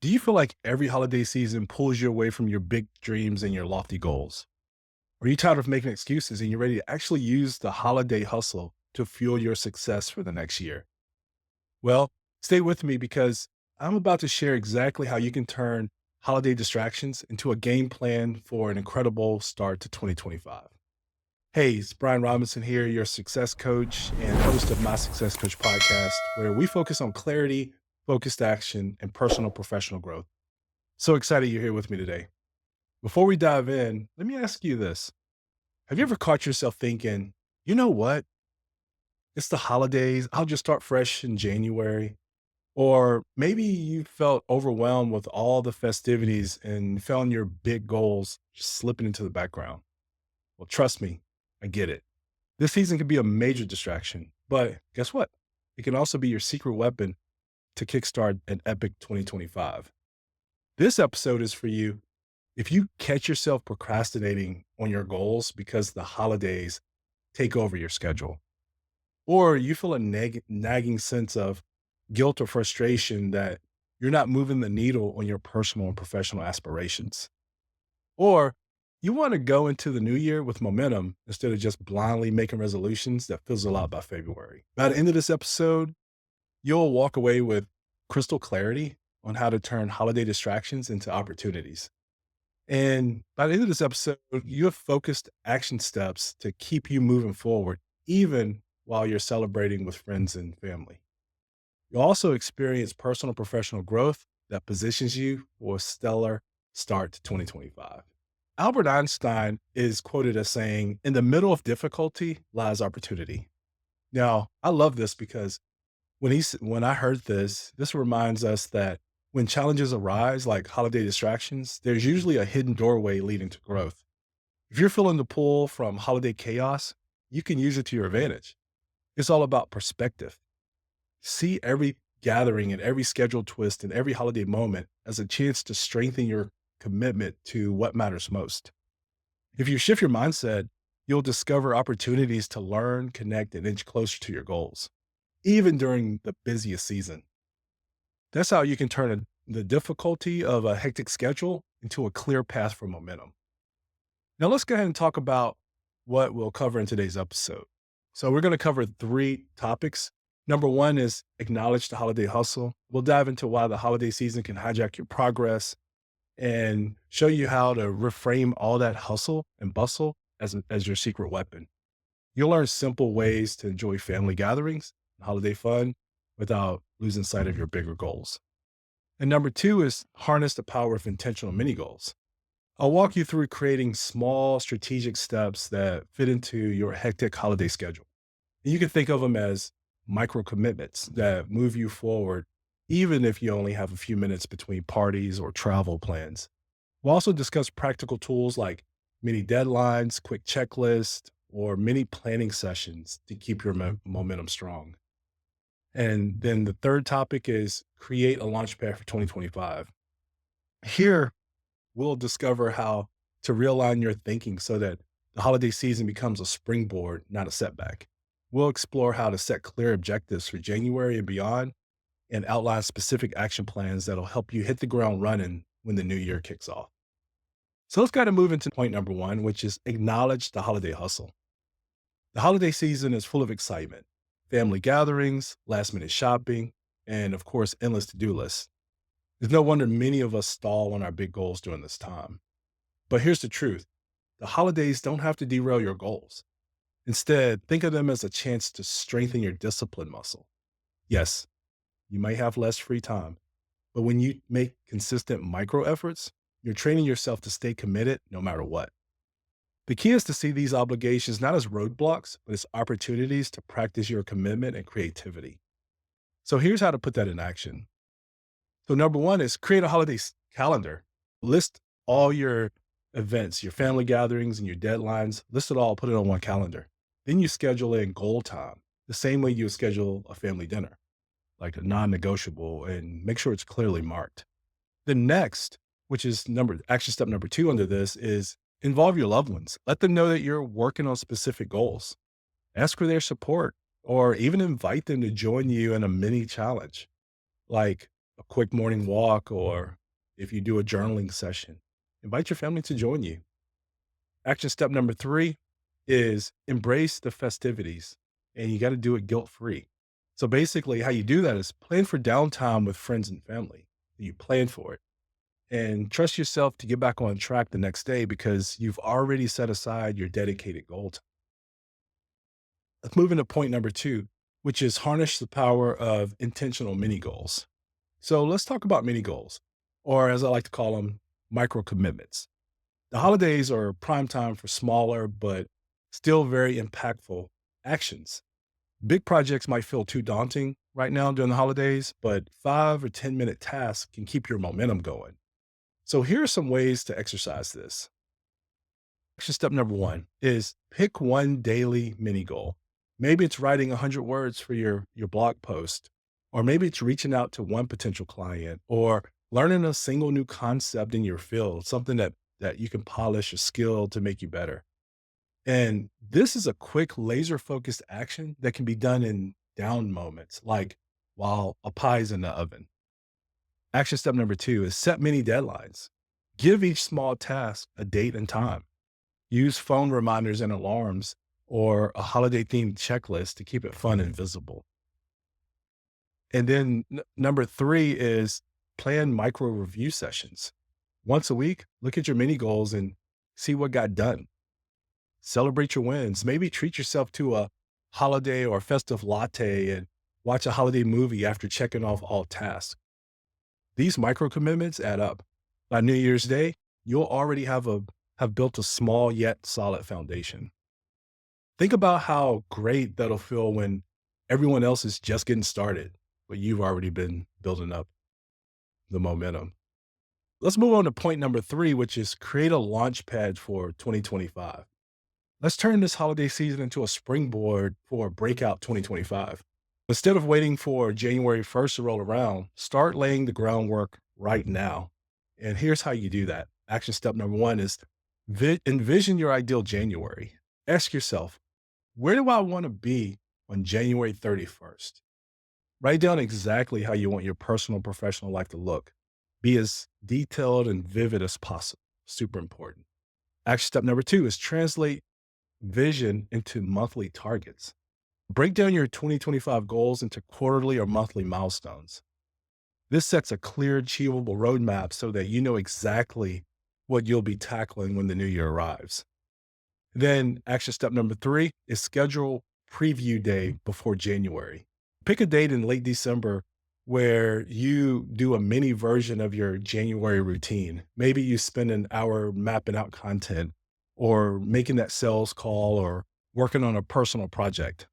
Do you feel like every holiday season pulls you away from your big dreams and your lofty goals? Or are you tired of making excuses and you're ready to actually use the holiday hustle to fuel your success for the next year? Well, stay with me because I'm about to share exactly how you can turn holiday distractions into a game plan for an incredible start to 2025. Hey, it's Brian Robinson here, your success coach and host of my Success Coach podcast, where we focus on clarity, focused action, and personal professional growth. So excited you're here with me today. Before we dive in, let me ask you this. Have you ever caught yourself thinking, you know what? It's the holidays. I'll just start fresh in January. Or maybe you felt overwhelmed with all the festivities and found your big goals just slipping into the background. Well, trust me, I get it. This season can be a major distraction, but guess what? It can also be your secret weapon to kickstart an epic 2025. This episode is for you. If you catch yourself procrastinating on your goals because the holidays take over your schedule, or you feel a nagging sense of guilt or frustration that you're not moving the needle on your personal and professional aspirations, or you want to go into the new year with momentum instead of just blindly making resolutions that fizzle out by February. By the end of this episode, you'll walk away with crystal clarity on how to turn holiday distractions into opportunities. And by the end of this episode, you have focused action steps to keep you moving forward, even while you're celebrating with friends and family. You'll also experience personal and professional growth that positions you for a stellar start to 2025. Albert Einstein is quoted as saying, in the middle of difficulty lies opportunity. Now, I love this because when I heard this reminds us that when challenges arise, like holiday distractions, there's usually a hidden doorway leading to growth. If you're feeling the pull from holiday chaos, you can use it to your advantage. It's all about perspective. See every gathering and every scheduled twist and every holiday moment as a chance to strengthen your commitment to what matters most. If you shift your mindset, you'll discover opportunities to learn, connect, and inch closer to your goals, even during the busiest season. That's how you can turn the difficulty of a hectic schedule into a clear path for momentum. Now, let's go ahead and talk about what we'll cover in today's episode. So, we're going to cover three topics. Number one is acknowledge the holiday hustle. We'll dive into why the holiday season can hijack your progress and show you how to reframe all that hustle and bustle as your secret weapon. You'll learn simple ways to enjoy family gatherings and holiday fun without losing sight of your bigger goals. And number two is harness the power of intentional mini goals. I'll walk you through creating small strategic steps that fit into your hectic holiday schedule. And you can think of them as micro commitments that move you forward, even if you only have a few minutes between parties or travel plans. We'll also discuss practical tools like mini deadlines, quick checklists, or mini planning sessions to keep your momentum strong. And then the third topic is create a launch pad for 2025. Here, we'll discover how to realign your thinking so that the holiday season becomes a springboard, not a setback. We'll explore how to set clear objectives for January and beyond and outline specific action plans that'll help you hit the ground running when the new year kicks off. So let's kind of move into point number one, which is acknowledge the holiday hustle. The holiday season is full of excitement, family gatherings, last minute shopping, and of course, endless to do lists. There's no wonder many of us stall on our big goals during this time. But here's the truth. The holidays don't have to derail your goals. Instead, think of them as a chance to strengthen your discipline muscle. Yes, you might have less free time, but when you make consistent micro efforts, you're training yourself to stay committed no matter what. The key is to see these obligations not as roadblocks, but as opportunities to practice your commitment and creativity. So here's how to put that in action. So number one is create a holiday calendar. List all your events, your family gatherings and your deadlines. List it all, put it on one calendar. Then you schedule in goal time, the same way you would schedule a family dinner, like a non-negotiable, and make sure it's clearly marked. The next, which is action step number two under this, is involve your loved ones. Let them know that you're working on specific goals. Ask for their support or even invite them to join you in a mini challenge, like a quick morning walk, or if you do a journaling session, invite your family to join you. Action step number three is embrace the festivities, and you got to do it guilt free. So basically, how you do that is plan for downtime with friends and family. You plan for it and trust yourself to get back on track the next day because you've already set aside your dedicated goal. Let's move into point number two, which is harness the power of intentional mini goals. So let's talk about mini goals, or as I like to call them, micro commitments. The holidays are prime time for smaller, but still very impactful actions. Big projects might feel too daunting right now during the holidays, but 5 or 10 minute tasks can keep your momentum going. So here are some ways to exercise this. Action step number one is pick one daily mini goal. Maybe it's writing 100 words for your blog post, or maybe it's reaching out to one potential client, or learning a single new concept in your field, something that you can polish a skill to make you better. And this is a quick laser focused action that can be done in down moments, like while a pie's in the oven. Action step number two is set mini deadlines. Give each small task a date and time. Use phone reminders and alarms or a holiday themed checklist to keep it fun and visible. And then number three is plan micro review sessions. Once a week, look at your mini goals and see what got done. Celebrate your wins. Maybe treat yourself to a holiday or festive latte and watch a holiday movie after checking off all tasks. These micro commitments add up. By New Year's Day, you'll already have built a small yet solid foundation. Think about how great that'll feel when everyone else is just getting started, but you've already been building up the momentum. Let's move on to point number three, which is create a launch pad for 2025. Let's turn this holiday season into a springboard for breakout 2025. Instead of waiting for January 1st to roll around, start laying the groundwork right now. And here's how you do that. Action step number one is envision your ideal January. Ask yourself, where do I want to be on January 31st? Write down exactly how you want your personal professional life to look. Be as detailed and vivid as possible. Super important. Action step number two is translate vision into monthly targets. Break down your 2025 goals into quarterly or monthly milestones. This sets a clear, achievable roadmap so that you know exactly what you'll be tackling when the new year arrives. Then, action step number three is schedule preview day before January. Pick a date in late December where you do a mini version of your January routine. Maybe you spend an hour mapping out content or making that sales call or working on a personal project.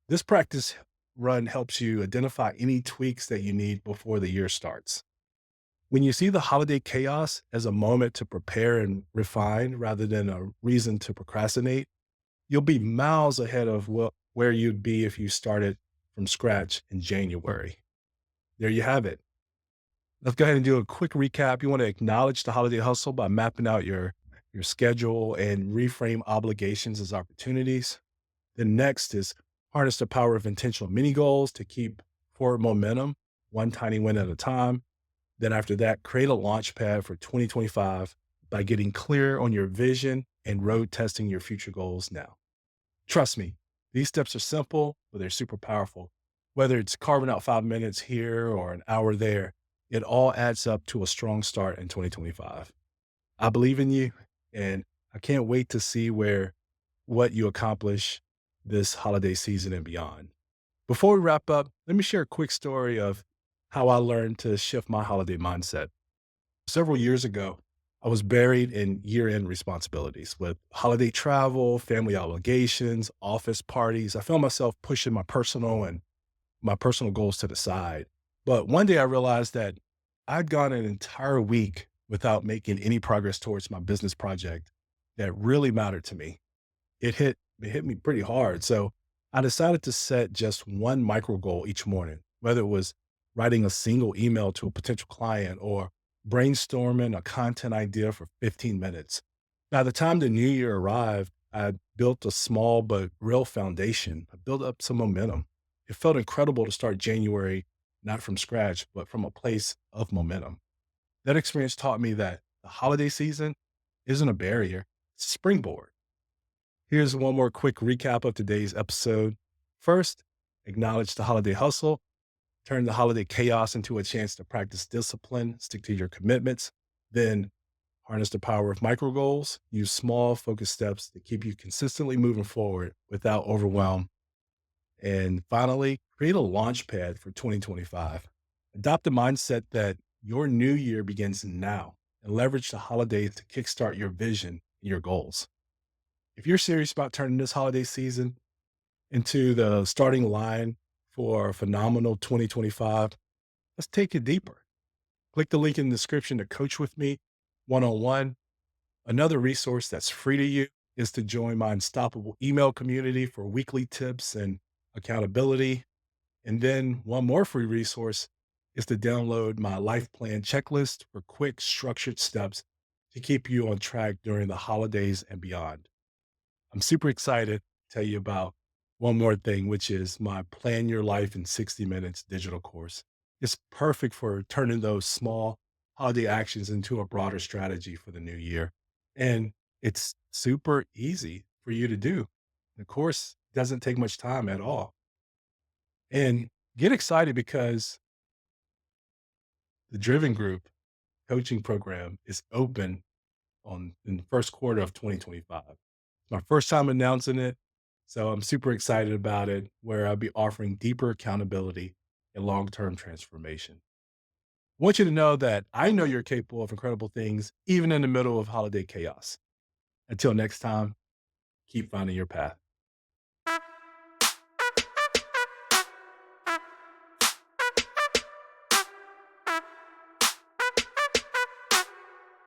This practice run helps you identify any tweaks that you need before the year starts. When you see the holiday chaos as a moment to prepare and refine rather than a reason to procrastinate, you'll be miles ahead of where you'd be if you started from scratch in January. There you have it. Let's go ahead and do a quick recap. You want to acknowledge the holiday hustle by mapping out your schedule and reframe obligations as opportunities. Then next is harness the power of intentional mini goals to keep forward momentum, one tiny win at a time. Then after that, create a launch pad for 2025 by getting clear on your vision and road testing your future goals now. Trust me, these steps are simple, but they're super powerful. Whether it's carving out 5 minutes here or an hour there, it all adds up to a strong start in 2025. I believe in you, and I can't wait to see what you accomplish this holiday season and beyond. Before we wrap up, let me share a quick story of how I learned to shift my holiday mindset. Several years ago, I was buried in year-end responsibilities with holiday travel, family obligations, office parties. I found myself pushing my personal goals to the side. But one day I realized that I'd gone an entire week without making any progress towards my business project that really mattered to me. It hit me pretty hard. So I decided to set just one micro goal each morning, whether it was writing a single email to a potential client or brainstorming a content idea for 15 minutes. By the time the new year arrived, I built a small but real foundation. I built up some momentum. It felt incredible to start January not from scratch, but from a place of momentum. That experience taught me that the holiday season isn't a barrier, it's a springboard. Here's one more quick recap of today's episode. First, acknowledge the holiday hustle. Turn the holiday chaos into a chance to practice discipline, stick to your commitments. Then harness the power of micro goals. Use small, focused steps to keep you consistently moving forward without overwhelm. And finally, create a launch pad for 2025. Adopt a mindset that your new year begins now and leverage the holidays to kickstart your vision and your goals. If you're serious about turning this holiday season into the starting line for a phenomenal 2025, let's take it deeper. Click the link in the description to coach with me one on one. Another resource that's free to you is to join my Unstoppable email community for weekly tips and accountability. And then one more free resource is to download my life plan checklist for quick, structured steps to keep you on track during the holidays and beyond. I'm super excited to tell you about one more thing, which is my Plan Your Life in 60 Minutes digital course. It's perfect for turning those small holiday actions into a broader strategy for the new year. And it's super easy for you to do. The course doesn't take much time at all. And get excited because the Driven Group coaching program is open on in the first quarter of 2025. It's my first time announcing it, so I'm super excited about it, where I'll be offering deeper accountability and long-term transformation. I want you to know that I know you're capable of incredible things, even in the middle of holiday chaos. Until next time, keep finding your path.